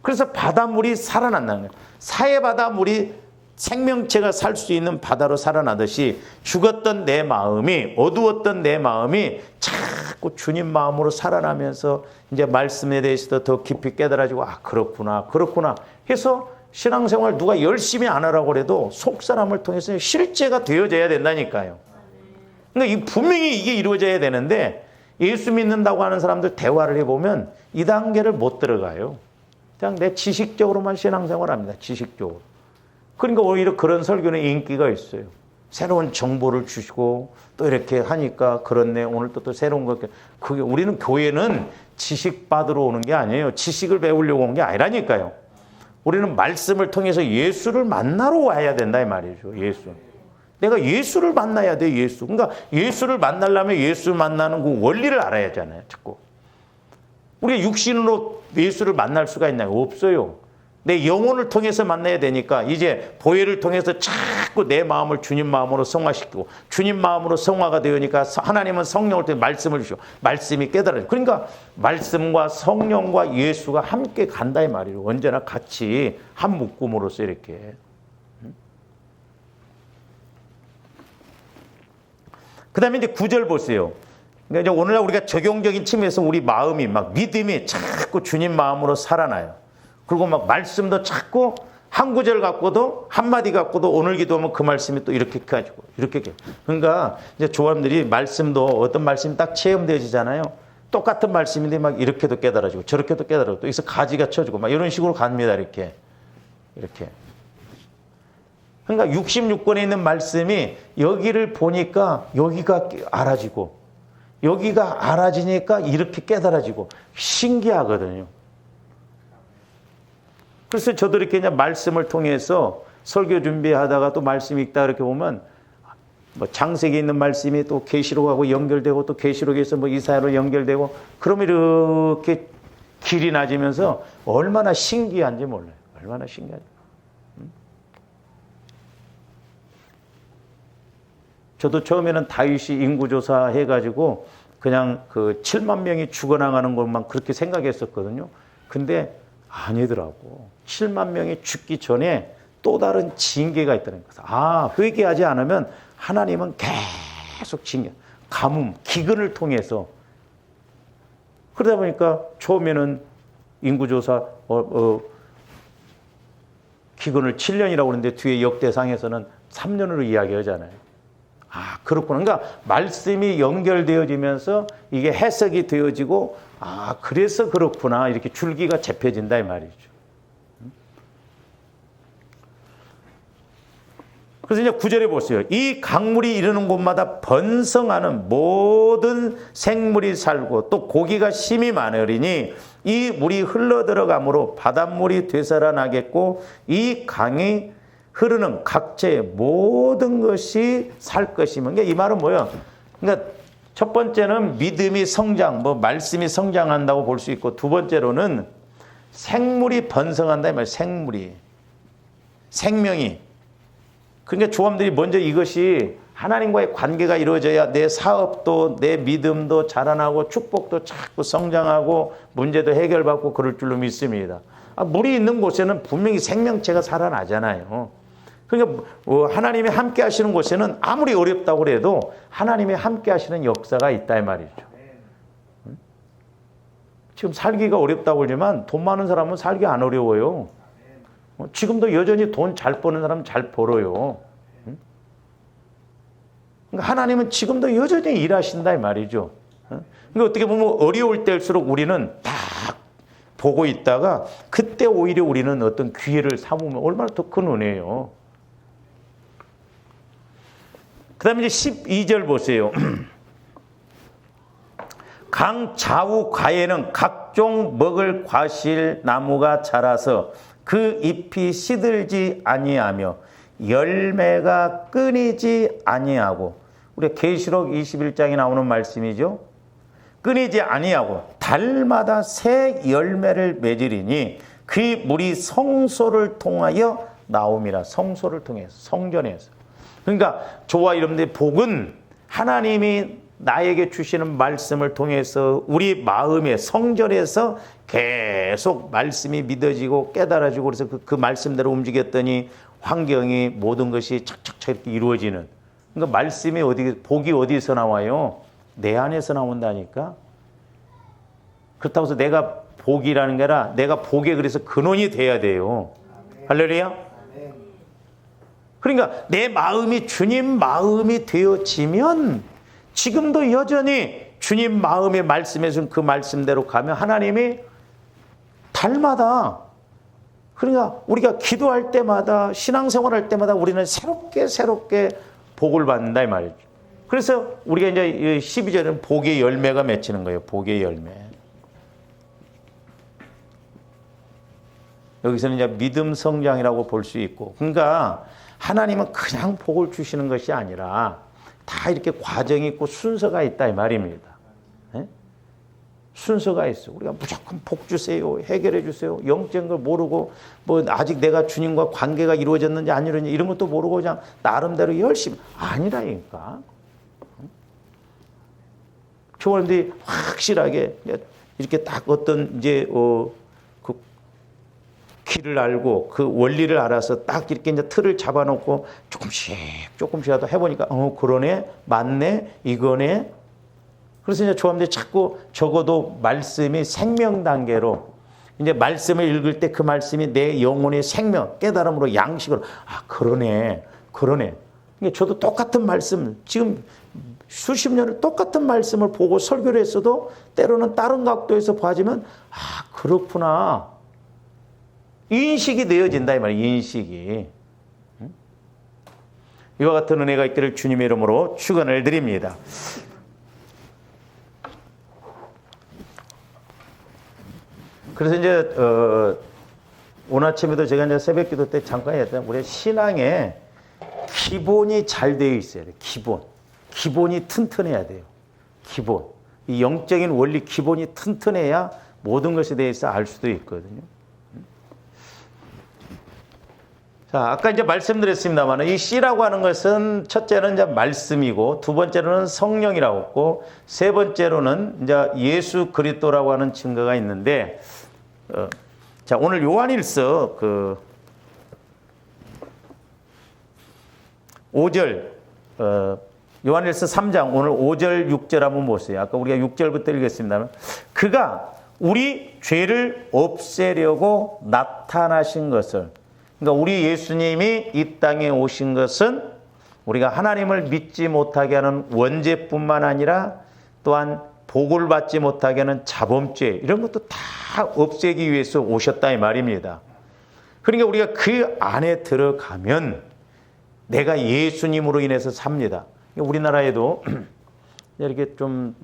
그래서 바닷물이 살아난다는 거예요. 사해바다물이 생명체가 살 수 있는 바다로 살아나듯이 죽었던 내 마음이, 어두웠던 내 마음이 자꾸 주님 마음으로 살아나면서 이제 말씀에 대해서도 더 깊이 깨달아지고 그렇구나 해서 신앙생활 누가 열심히 안 하라고 그래도 속사람을 통해서 실제가 되어져야 된다니까요. 그러니까 분명히 이게 이루어져야 되는데 예수 믿는다고 하는 사람들 대화를 해보면 이 단계를 못 들어가요. 그냥 내 지식적으로만 신앙생활합니다. 지식적으로. 그러니까 오히려 그런 설교는 인기가 있어요. 새로운 정보를 주시고 또 이렇게 하니까 그렇네. 오늘 또 새로운 거. 그게 우리는 교회는 지식 받으러 오는 게 아니에요. 지식을 배우려고 온 게 아니라니까요. 우리는 말씀을 통해서 예수를 만나러 와야 된다 이 말이죠. 예수. 내가 예수를 만나야 돼. 예수. 그러니까 예수를 만나려면 예수 만나는 그 원리를 알아야 하잖아요. 자꾸. 우리가 육신으로 예수를 만날 수가 있나요? 없어요. 내 영혼을 통해서 만나야 되니까 이제 보혈을 통해서 자꾸 내 마음을 주님 마음으로 성화시키고 주님 마음으로 성화가 되니까 하나님은 성령을 통해 말씀을 주시고 말씀이 깨달아요. 그러니까 말씀과 성령과 예수가 함께 간다 이 말이에요. 언제나 같이 한 묶음으로써 이렇게. 그 다음에 이제 9절 보세요. 그러니까 이제 오늘날 우리가 적용적인 측면에서 우리 마음이 막 믿음이 자꾸 주님 마음으로 살아나요. 그리고 막 말씀도 자꾸 한 구절 갖고도 한마디 갖고도 오늘 기도하면 그 말씀이 또 이렇게 가지고 이렇게. 그러니까 이제 조합들이 말씀도 어떤 말씀이 딱 체험되어지잖아요. 똑같은 말씀인데 막 이렇게도 깨달아지고 저렇게도 깨달아지고 또 여기서 가지가 쳐지고 막 이런 식으로 갑니다. 이렇게. 그러니까 66권에 있는 말씀이 여기를 보니까 여기가 알아지고 여기가 알아지니까 이렇게 깨달아지고 신기하거든요. 그래서 저도 이렇게 그냥 말씀을 통해서 설교 준비하다가 또 말씀 읽다 이렇게 보면 뭐 창세기에 있는 말씀이 또 계시록하고 연결되고 또 계시록에서 뭐 이사야로 연결되고 그러면 이렇게 길이 낮으면서 얼마나 신기한지 몰라요. 얼마나 신기한지. 저도 처음에는 다윗이 인구조사 해가지고 그냥 그 7만 명이 죽어나가는 것만 그렇게 생각했었거든요. 근데 아니더라고. 7만 명이 죽기 전에 또 다른 징계가 있다는 거죠. 회개하지 않으면 하나님은 계속 징계, 가뭄, 기근을 통해서. 그러다 보니까 처음에는 인구조사 기근을 7년이라고 그러는데 뒤에 역대상에서는 3년으로 이야기하잖아요. 그렇구나. 그러니까 말씀이 연결되어지면서 이게 해석이 되어지고 그래서 그렇구나. 이렇게 줄기가 잡혀진다 이 말이죠. 그래서 이제 9절에 보세요. 이 강물이 이르는 곳마다 번성하는 모든 생물이 살고 또 고기가 심이 많으리니 이 물이 흘러들어가므로 바닷물이 되살아나겠고 이 강이 흐르는 각처의 모든 것이 살 것이면. 그러니까 이 말은 뭐예요? 그러니까 첫 번째는 믿음이 성장, 말씀이 성장한다고 볼 수 있고 두 번째로는 생물이 번성한다 이 말이에요. 생명이. 그러니까 조함들이 먼저 이것이 하나님과의 관계가 이루어져야 내 사업도 내 믿음도 자라나고 축복도 자꾸 성장하고 문제도 해결받고 그럴 줄로 믿습니다. 물이 있는 곳에는 분명히 생명체가 살아나잖아요. 그러니까 하나님이 함께 하시는 곳에는 아무리 어렵다고 해도 하나님이 함께 하시는 역사가 있다 이 말이죠. 지금 살기가 어렵다고 그러지만 돈 많은 사람은 살기 안 어려워요. 지금도 여전히 돈 잘 버는 사람은 잘 벌어요. 그러니까 하나님은 지금도 여전히 일하신다 이 말이죠. 그러니까 어떻게 보면 어려울 때일수록 우리는 딱 보고 있다가 그때 오히려 우리는 어떤 기회를 삼으면 얼마나 더 큰 은혜예요. 그 다음에 이제 12절 보세요. 강 좌우 가에는 각종 먹을 과실 나무가 자라서 그 잎이 시들지 아니하며 열매가 끊이지 아니하고, 우리 계시록 21장에 나오는 말씀이죠. 끊이지 아니하고 달마다 새 열매를 맺으리니 그 물이 성소를 통하여 나옴이라. 성소를 통해서, 성전에서. 그러니까 저와 여러분들의 복은 하나님이 나에게 주시는 말씀을 통해서 우리 마음의 성전에서 계속 말씀이 믿어지고 깨달아지고, 그래서 그 말씀대로 움직였더니 환경이 모든 것이 착착착 이렇게 이루어지는. 그러니까 말씀이 복이 어디서 나와요? 내 안에서 나온다니까. 그렇다고 해서 내가 복이라는 게 아니라 내가 복에 그래서 근원이 돼야 돼요. 할렐루야. 그러니까 내 마음이 주님 마음이 되어지면 지금도 여전히 주님 마음의 말씀에서 그 말씀대로 가면 하나님이 달마다, 그러니까 우리가 기도할 때마다 신앙생활할 때마다 우리는 새롭게 복을 받는다 이 말이죠. 그래서 우리가 이제 12절은 복의 열매가 맺히는 거예요. 복의 열매. 여기서는 이제 믿음 성장이라고 볼 수 있고, 그러니까 하나님은 그냥 복을 주시는 것이 아니라 다 이렇게 과정이 있고 순서가 있다 이 말입니다. 네? 순서가 있어. 우리가 무조건 복 주세요, 해결해 주세요, 영적인 걸 모르고 아직 내가 주님과 관계가 이루어졌는지 안 이루어졌는지 이런 것도 모르고 그냥 나름대로 열심히 아니라니까. 교원들이 확실하게 이렇게 딱 어떤 이제 그 길을 알고 그 원리를 알아서 딱 이렇게 이제 틀을 잡아놓고 조금씩이라도 해보니까 그러네, 맞네, 이거네. 그래서 이제 조합들이 자꾸 적어도 말씀이 생명 단계로 이제 말씀을 읽을 때 그 말씀이 내 영혼의 생명, 깨달음으로 양식으로 그러네. 그러니까 저도 똑같은 말씀 지금 수십 년을 똑같은 말씀을 보고 설교를 했어도 때로는 다른 각도에서 봐지면 그렇구나. 인식이 되어진다 이 말이에요. 인식이. 이와 같은 은혜가 있기를 주님의 이름으로 축원을 드립니다. 그래서 이제 오늘 아침에도 제가 이제 새벽기도 때 잠깐 했던 우리 신앙에 기본이 잘 되어 있어야 돼요. 기본이 튼튼해야 돼요. 기본. 이 영적인 원리 기본이 튼튼해야 모든 것에 대해서 알 수도 있거든요. 자, 아까 이제 말씀드렸습니다만 이 C라고 하는 것은 첫째는 이제 말씀이고 두 번째로는 성령이라고 했고 세 번째로는 이제 예수 그리스도라고 하는 증거가 있는데 자, 오늘 요한일서 5절 요한일서 3장 오늘 5절 6절 한번 보세요. 아까 우리가 6절부터 읽었습니다만 그가 우리 죄를 없애려고 나타나신 것을 그러니까 우리 예수님이 이 땅에 오신 것은 우리가 하나님을 믿지 못하게 하는 원죄뿐만 아니라 또한 복을 받지 못하게 하는 자범죄 이런 것도 다 없애기 위해서 오셨다 이 말입니다. 그러니까 우리가 그 안에 들어가면 내가 예수님으로 인해서 삽니다. 우리나라에도 이렇게 좀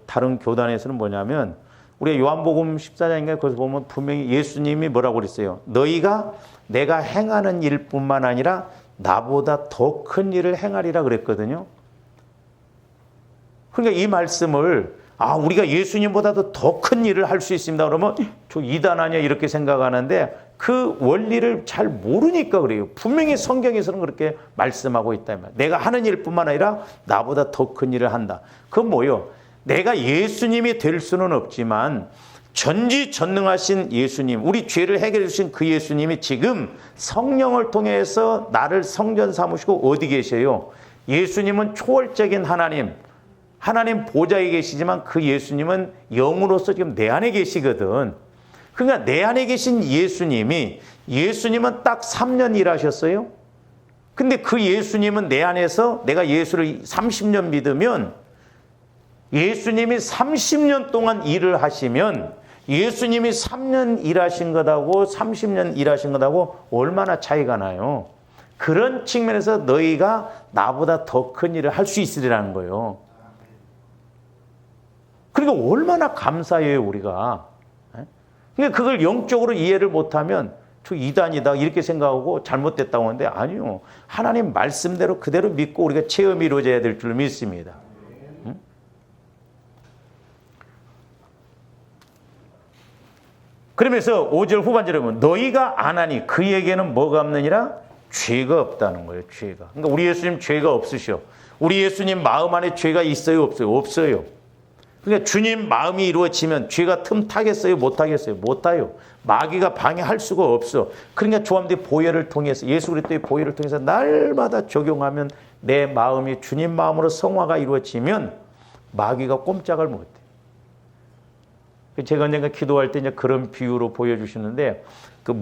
다른 교단에서는 뭐냐면 우리가 요한복음 14장인가 거기서 보면 분명히 예수님이 뭐라고 그랬어요. 너희가 내가 행하는 일뿐만 아니라 나보다 더 큰 일을 행하리라 그랬거든요. 그러니까 이 말씀을 우리가 예수님보다도 더 큰 일을 할 수 있습니다. 그러면 저 이단 아니야 이렇게 생각하는데 그 원리를 잘 모르니까 그래요. 분명히 성경에서는 그렇게 말씀하고 있다. 내가 하는 일뿐만 아니라 나보다 더 큰 일을 한다. 그건 뭐예요? 내가 예수님이 될 수는 없지만 전지전능하신 예수님, 우리 죄를 해결해 주신 그 예수님이 지금 성령을 통해서 나를 성전 삼으시고 어디 계세요? 예수님은 초월적인 하나님 보좌에 계시지만 그 예수님은 영으로서 지금 내 안에 계시거든. 그러니까 내 안에 계신 예수님은 딱 3년 일하셨어요. 근데 그 예수님은 내 안에서 내가 예수를 30년 믿으면 예수님이 30년 동안 일을 하시면 예수님이 3년 일하신 것하고 30년 일하신 것하고 얼마나 차이가 나요. 그런 측면에서 너희가 나보다 더 큰 일을 할 수 있으리라는 거예요. 그러니까 얼마나 감사해요 우리가. 그러니까 그걸 영적으로 이해를 못하면 저 이단이다 이렇게 생각하고 잘못됐다고 하는데 아니요. 하나님 말씀대로 그대로 믿고 우리가 체험이 이루어져야 될 줄 믿습니다. 그러면서 5절 후반절에 보면 너희가 안 하니 그에게는 뭐가 없느니라? 죄가 없다는 거예요. 죄가. 그러니까 우리 예수님 죄가 없으셔. 우리 예수님 마음 안에 죄가 있어요? 없어요? 없어요. 그러니까 주님 마음이 이루어지면 죄가 틈타겠어요? 못하겠어요? 못타요. 마귀가 방해할 수가 없어. 그러니까 조함대 보혈을 통해서 예수 그리스도의 보혈을 통해서 날마다 적용하면 내 마음이 주님 마음으로 성화가 이루어지면 마귀가 꼼짝을 못해. 제가 언젠가 기도할 때 이제 그런 비유로 보여주시는데 그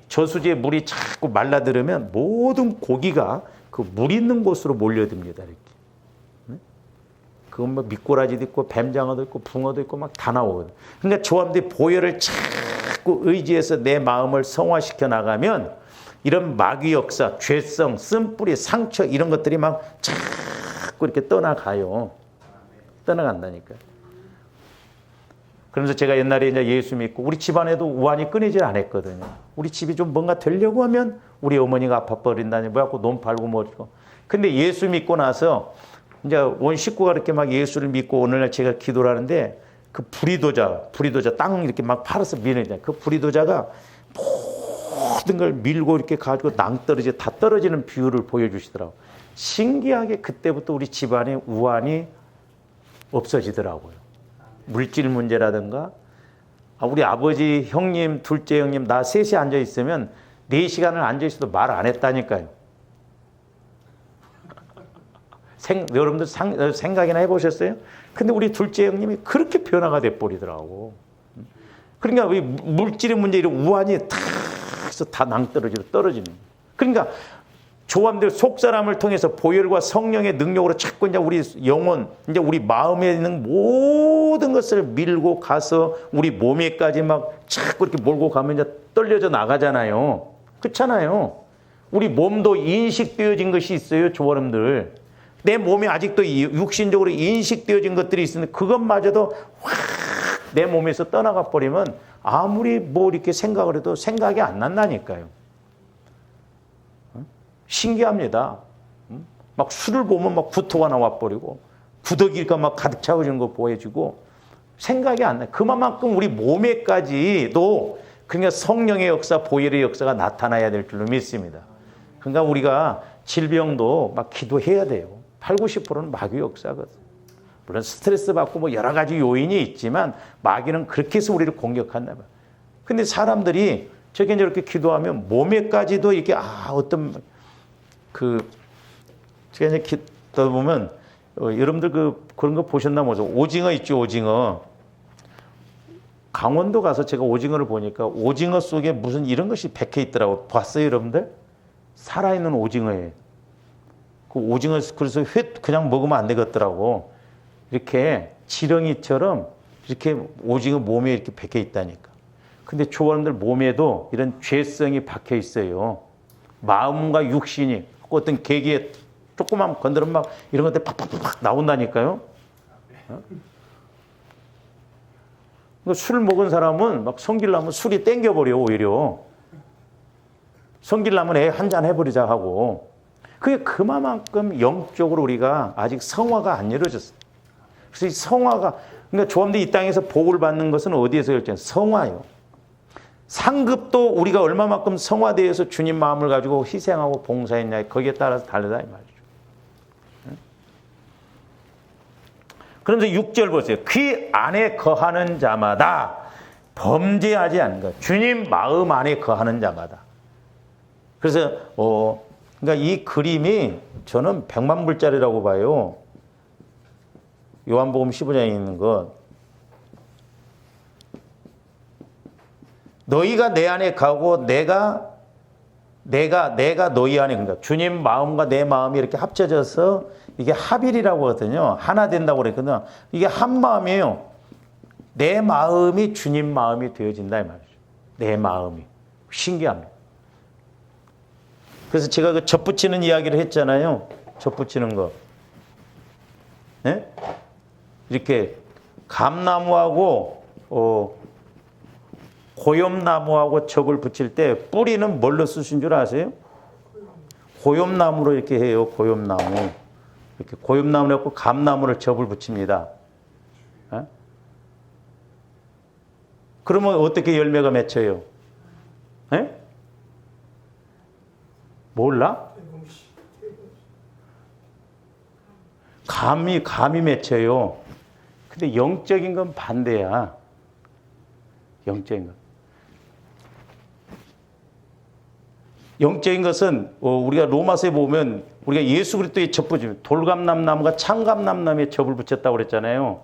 저수지에 물이 자꾸 말라들으면 모든 고기가 그 물 있는 곳으로 몰려듭니다. 이렇게. 그건 뭐 미꾸라지도 있고 뱀장어도 있고 붕어도 있고 막 다 나오거든. 그러니까 조함대 보혈을 자꾸 의지해서 내 마음을 성화시켜 나가면 이런 마귀 역사, 죄성, 쓴뿌리, 상처 이런 것들이 막 자꾸 이렇게 떠나가요. 떠나간다니까요. 그러면서 제가 옛날에 이제 예수 믿고 우리 집안에도 우환이 끊이질 않았거든요. 우리 집이 좀 뭔가 되려고 하면 우리 어머니가 아파 버린다니 뭐하고 논 팔고 뭐고. 근데 예수 믿고 나서 이제 온 식구가 이렇게 막 예수를 믿고 오늘날 제가 기도를 하는데 그 부리도자 땅 이렇게 막 팔아서 미는 그 부리도자가 모든 걸 밀고 이렇게 가지고 낭떠러지 다 떨어지는 비율을 보여주시더라고요. 신기하게 그때부터 우리 집안에 우환이 없어지더라고요. 물질 문제라든가 우리 아버지, 형님, 둘째 형님, 나 셋이 앉아 있으면 4시간을 앉아 있어도 말 안 했다니까요. 여러분들 생각이나 해보셨어요? 근데 우리 둘째 형님이 그렇게 변화가 돼버리더라고. 그러니까 이 물질의 문제, 이런 우환이 다 해서 다 낭떠러지로 떨어지는 거예요. 그러니까 조함들 속사람을 통해서 보혈과 성령의 능력으로 자꾸 이제 우리 영혼, 이제 우리 마음에 있는 모든 것을 밀고 가서 우리 몸에까지 막 자꾸 이렇게 몰고 가면 이제 떨려져 나가잖아요. 그렇잖아요. 우리 몸도 인식되어진 것이 있어요, 조함들. 내 몸에 아직도 육신적으로 인식되어진 것들이 있는데 그것마저도 확 내 몸에서 떠나가 버리면 아무리 뭐 이렇게 생각을 해도 생각이 안 난다니까요. 신기합니다. 막 술을 보면 막 구토가 나와버리고 구더기가 막 가득 차오르는 거 보여지고 생각이 안 나요. 그만큼 우리 몸에까지도 그러니까 성령의 역사, 보혈의 역사가 나타나야 될 줄로 믿습니다. 그러니까 우리가 질병도 막 기도해야 돼요. 80~90%는 마귀 역사거든. 물론 스트레스 받고 뭐 여러 가지 요인이 있지만 마귀는 그렇게 해서 우리를 공격한다. 근데 사람들이 저게 이제 이렇게 기도하면 몸에까지도 이렇게 어떤 제가 이제 기도 보면 여러분들 그런 거 보셨나 모르죠. 오징어 있죠, 오징어. 강원도 가서 제가 오징어를 보니까 오징어 속에 무슨 이런 것이 박혀 있더라고. 봤어요, 여러분들? 살아있는 오징어예요. 그 오징어 그래서 회 그냥 먹으면 안 되겠더라고. 이렇게 지렁이처럼 이렇게 오징어 몸에 이렇게 박혀 있다니까. 근데 조원들 몸에도 이런 죄성이 박혀 있어요. 마음과 육신이 어떤 계기에 조그만 건드리면 막 이런 것들 팍팍팍 나온다니까요. 술 먹은 사람은 막 성질나면 술이 땡겨버려 오히려. 성질나면 한 잔 해버리자 하고. 그게 그만큼 영적으로 우리가 아직 성화가 안 이루어졌어요. 그래서 이 성화가, 그러니까 조함들이 이 땅에서 복을 받는 것은 어디에서 결정? 성화요. 상급도 우리가 얼마만큼 성화되어서 주님 마음을 가지고 희생하고 봉사했냐, 거기에 따라서 다르다 이 말이죠. 그런데 6절 보세요. 그 안에 거하는 자마다 범죄하지 않는 것. 주님 마음 안에 거하는 자마다. 그래서 그러니까 이 그림이 저는 100만 불짜리라고 봐요. 요한복음 15장에 있는 것. 너희가 내 안에 가고 내가 너희 안에, 그러니까 주님 마음과 내 마음이 이렇게 합쳐져서 이게 합일이라고 하거든요. 하나 된다고 그랬거든요. 이게 한 마음이에요. 내 마음이 주님 마음이 되어진다 이 말이죠. 내 마음이. 신기합니다. 그래서 제가 그 젖붙이는 이야기를 했잖아요. 젖붙이는 거. 네? 이렇게 감나무하고 고염나무하고 젖을 붙일 때 뿌리는 뭘로 쓰신 줄 아세요? 고염나무로 이렇게 해요. 고염나무. 이렇게 고염나무를 갖고 감나무를 젖을 붙입니다. 네? 그러면 어떻게 열매가 맺혀요? 네? 몰라? 감이 맺혀요. 근데 영적인 건 반대야. 영적인 건. 영적인 것은 우리가 로마서에 보면 우리가 예수 그리스도의 젖붙임, 돌감람나무가 참감람나무에 젖을 붙였다고 그랬잖아요.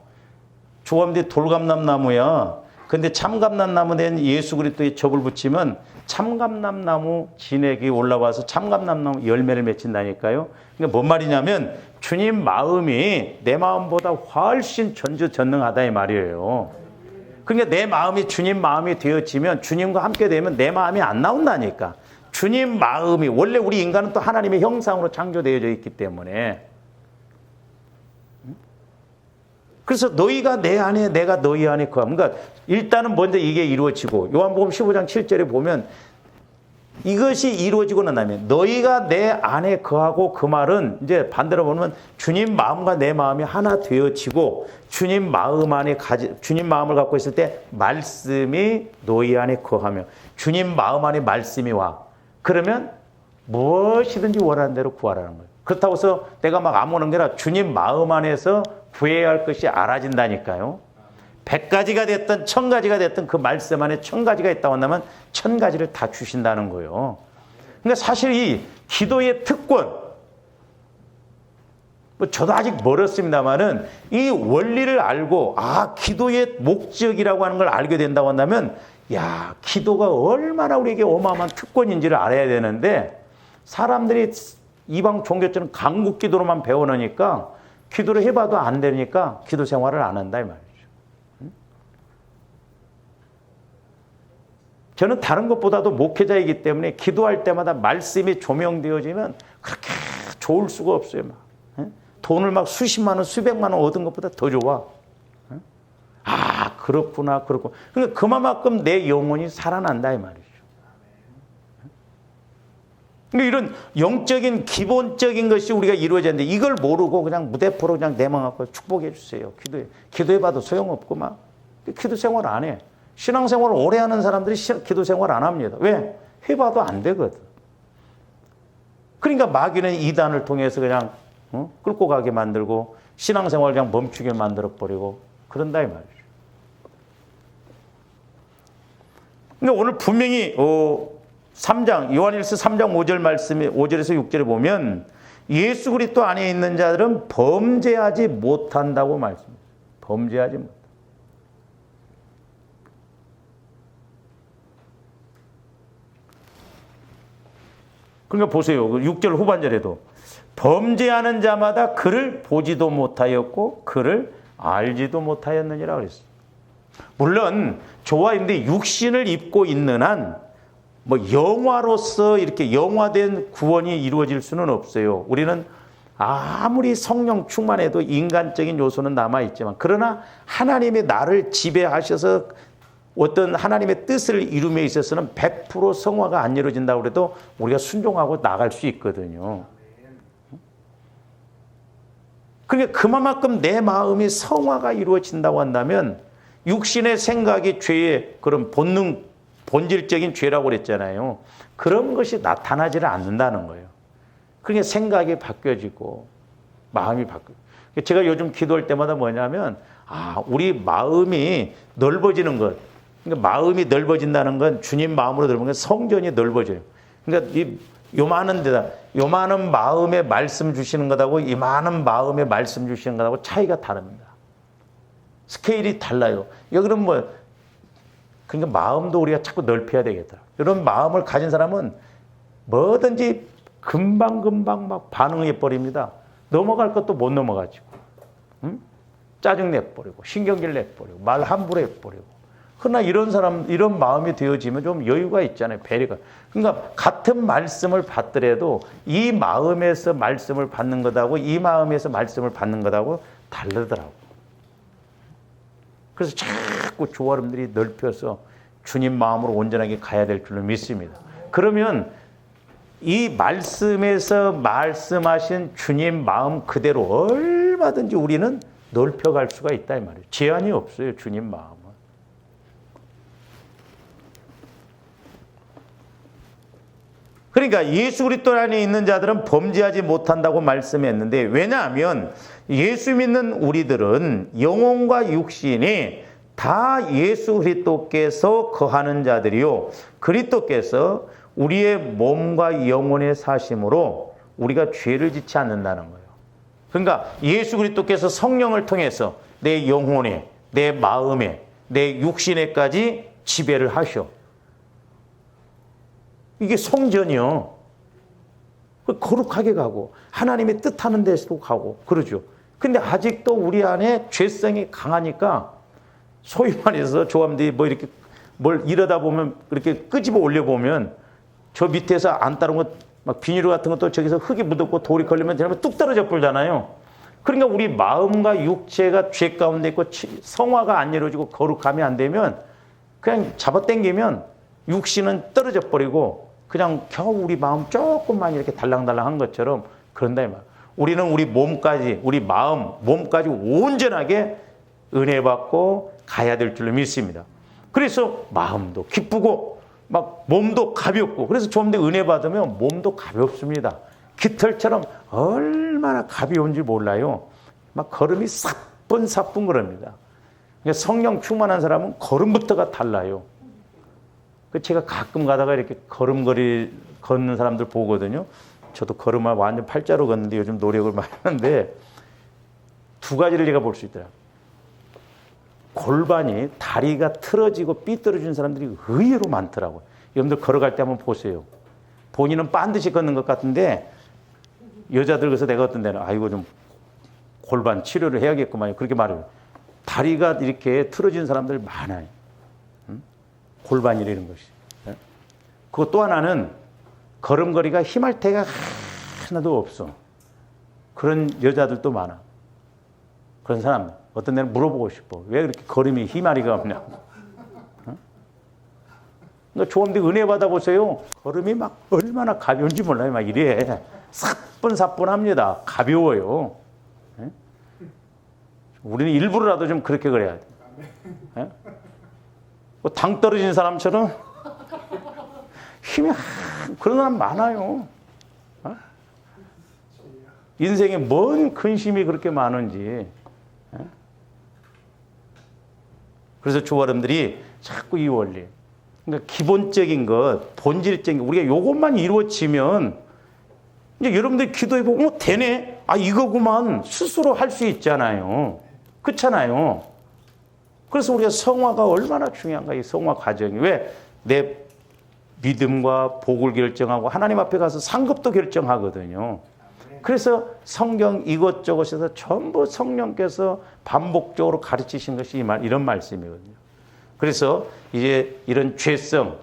조감대 돌감람나무야. 근데 참감람나무 된 예수 그리스도의 젖을 붙이면 참감람나무 진액이 올라와서 참감람나무 열매를 맺힌다니까요. 그러니까 뭔 말이냐면 주님 마음이 내 마음보다 훨씬 전지전능하다 이 말이에요. 그러니까 내 마음이 주님 마음이 되어지면, 주님과 함께 되면 내 마음이 안 나온다니까. 주님 마음이, 원래 우리 인간은 또 하나님의 형상으로 창조되어져 있기 때문에. 그래서 너희가 내 안에, 내가 너희 안에 거하면, 그러니까 일단은 먼저 이게 이루어지고, 요한복음 15장 7절에 보면 이것이 이루어지고 나면 너희가 내 안에 거하고, 그 말은 이제 반대로 보면 주님 마음과 내 마음이 하나 되어지고, 주님 마음 안에 주님 마음을 갖고 있을 때 말씀이 너희 안에 거하며, 주님 마음 안에 말씀이 와. 그러면 무엇이든지 원하는 대로 구하라는 거예요. 그렇다고 해서 내가 막 아무런 게 아니라 주님 마음 안에서 구해야 할 것이 알아진다니까요. 100가지가 됐든 1000가지가 됐든 그 말씀 안에 1000가지가 있다고 한다면 1000가지를 다 주신다는 거예요. 그러니까 사실 이 기도의 특권, 뭐 저도 아직 멀었습니다만은 이 원리를 알고 기도의 목적이라고 하는 걸 알게 된다고 한다면 야, 기도가 얼마나 우리에게 어마어마한 특권인지를 알아야 되는데 사람들이 이방 종교처럼 강국 기도로만 배워놓으니까 기도를 해봐도 안 되니까 기도 생활을 안 한다 이 말이죠. 저는 다른 것보다도 목회자이기 때문에 기도할 때마다 말씀이 조명되어지면 그렇게 좋을 수가 없어요. 막. 돈을 막 수십만 원, 수백만 원 얻은 것보다 더 좋아. 그렇구나, 그렇구나. 그러니까 그만큼 내 영혼이 살아난다 이 말이죠. 그러니까 이런 영적인 기본적인 것이 우리가 이루어졌는데 이걸 모르고 그냥 무대포로 그냥 내망하고 축복해 주세요. 기도해봐도 소용없고 막 기도 생활 안 해. 신앙생활을 오래 하는 사람들이 기도 생활 안 합니다. 왜? 해봐도 안 되거든. 그러니까 마귀는 이단을 통해서 그냥 끌고 가게 만들고 신앙생활을 그냥 멈추게 만들어버리고 그런다 이 말이죠. 근데 오늘 분명히 3장 요한일서 3장 5절 말씀이 5절에서 6절에 보면 예수 그리스도 안에 있는 자들은 범죄하지 못한다고 말씀합니다. 범죄하지 못. 그러니까 보세요. 6절 후반절에도 범죄하는 자마다 그를 보지도 못하였고 그를 알지도 못하였느니라 그랬어요. 물론 저와 있는데 육신을 입고 있는 한 뭐 영화로서 이렇게 영화된 구원이 이루어질 수는 없어요. 우리는 아무리 성령 충만해도 인간적인 요소는 남아있지만 그러나 하나님이 나를 지배하셔서 어떤 하나님의 뜻을 이룸에 있어서는 100% 성화가 안 이루어진다고 해도 우리가 순종하고 나갈 수 있거든요. 그러니까 그만큼 내 마음이 성화가 이루어진다고 한다면 육신의 생각이 죄의 그런 본질적인 죄라고 그랬잖아요. 그런 것이 나타나지를 않는다는 거예요. 그러니까 생각이 바뀌어지고 마음이 바뀌어요. 제가 요즘 기도할 때마다 뭐냐면 우리 마음이 넓어지는 것. 그러니까 마음이 넓어진다는 건 주님 마음으로 넓은 건 성전이 넓어져요. 그러니까 요만한 마음에 말씀 주시는 것하고 이만한 마음에 말씀 주시는 것하고 차이가 다릅니다. 스케일이 달라요. 여기는 그러니까 마음도 우리가 자꾸 넓혀야 되겠다. 이런 마음을 가진 사람은 뭐든지 금방 막 반응해 버립니다. 넘어갈 것도 못 넘어가지고, 짜증 내버리고, 신경질 내버리고, 말 함부로 해버리고. 그러나 이런 마음이 되어지면 좀 여유가 있잖아요. 배려가. 그러니까 같은 말씀을 받더라도 이 마음에서 말씀을 받는 것하고 이 마음에서 말씀을 받는 것하고 다르더라고. 그래서 자꾸 조화름들이 넓혀서 주님 마음으로 온전하게 가야 될 줄로 믿습니다. 그러면 이 말씀에서 말씀하신 주님 마음 그대로 얼마든지 우리는 넓혀갈 수가 있다 이 말이에요. 제한이 없어요. 주님 마음은. 그러니까 예수 그리스도 안에 있는 자들은 범죄하지 못한다고 말씀했는데 왜냐하면 예수 믿는 우리들은 영혼과 육신이 다 예수 그리스도께서 거하는 자들이요 그리스도께서 우리의 몸과 영혼의 사심으로 우리가 죄를 짓지 않는다는 거예요. 그러니까 예수 그리스도께서 성령을 통해서 내 영혼에, 내 마음에, 내 육신에까지 지배를 하셔. 이게 성전이요. 거룩하게 가고 하나님의 뜻하는 데서도 가고 그러죠. 근데 아직도 우리 안에 죄성이 강하니까 소위 말해서 조함들이 이렇게 뭘 이러다 보면 이렇게 끄집어 올려보면 저 밑에서 안 따른 것 막 비닐 같은 것도 저기서 흙이 묻었고 돌이 걸리면 뚝 떨어져 버리잖아요. 그러니까 우리 마음과 육체가 죄 가운데 있고 성화가 안 이루어지고 거룩함이 안 되면 그냥 잡아당기면 육신은 떨어져 버리고 그냥 겨우 우리 마음 조금만 이렇게 달랑달랑한 것처럼 그런다 이 말. 우리는 우리 몸까지 우리 마음 몸까지 온전하게 은혜 받고 가야 될 줄로 믿습니다. 그래서 마음도 기쁘고 막 몸도 가볍고 그래서 좀 더 은혜 받으면 몸도 가볍습니다. 깃털처럼 얼마나 가벼운지 몰라요. 막 걸음이 사뿐사뿐 그럽니다. 그러니까 성령 충만한 사람은 걸음부터가 달라요. 제가 가끔 가다가 이렇게 걷는 사람들 보거든요. 저도 걸음을 완전 팔자로 걷는데 요즘 노력을 많이 하는데 두 가지를 제가 볼 수 있더라고요. 골반이 다리가 틀어지고 삐뚤어진 사람들이 의외로 많더라고요. 여러분들 걸어갈 때 한번 보세요. 본인은 반드시 걷는 것 같은데 여자들 그래서 내가 어떤 데는 아이고 좀 골반 치료를 해야겠구만 그렇게 말해요. 다리가 이렇게 틀어진 사람들 많아요. 골반이라는 것이. 그리고 또 하나는 걸음걸이가 힘할 때가 하나도 없어. 그런 여자들도 많아. 그런 사람 어떤 데는 물어보고 싶어. 왜 그렇게 걸음이 힘아리가 없냐고. 그러니까 조금도 은혜 받아보세요. 걸음이 막 얼마나 가벼운지 몰라요. 막 이래. 사뿐사뿐합니다. 가벼워요. 우리는 일부러라도 좀 그렇게 그래야 돼. 당 떨어진 사람처럼 힘이 그런 사람 많아요. 인생에 뭔 근심이 그렇게 많은지. 그래서 조아름들이 자꾸 이 원리. 그러니까 기본적인 것, 본질적인 것, 우리가 이것만 이루어지면 이제 여러분들 기도해보고 되네. 이거구만 스스로 할 수 있잖아요. 그렇잖아요. 그래서 우리가 성화가 얼마나 중요한가, 이 성화 과정이. 왜? 내 믿음과 복을 결정하고 하나님 앞에 가서 상급도 결정하거든요. 그래서 성경 이것저것에서 전부 성령께서 반복적으로 가르치신 것이 이런 말씀이거든요. 그래서 이제 이런 죄성,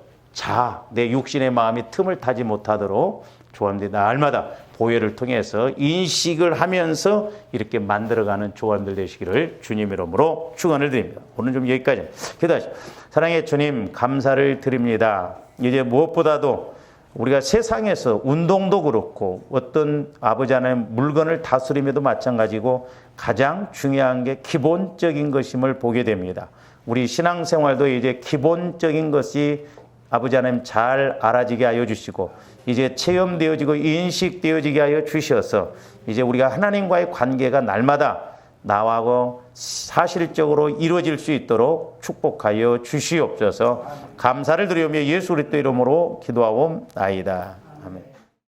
내 육신의 마음이 틈을 타지 못하도록 조합들이 날마다 보혈을 통해서 인식을 하면서 이렇게 만들어가는 조합들 되시기를 주님의 이름으로 축원을 드립니다. 오늘 좀 여기까지. 기도하시죠. 사랑의 주님 감사를 드립니다. 이제 무엇보다도 우리가 세상에서 운동도 그렇고 어떤 아버지 하나님 물건을 다스림에도 마찬가지고 가장 중요한 게 기본적인 것임을 보게 됩니다. 우리 신앙생활도 이제 기본적인 것이 아버지 하나님 잘 알아지게 하여 주시고 이제 체험되어지고 인식되어지게 하여 주셔서 이제 우리가 하나님과의 관계가 날마다 나하고 사실적으로 이루어질 수 있도록 축복하여 주시옵소서. 감사를 드리며 예수 그리스도 이름으로 기도하옵나이다. 아멘.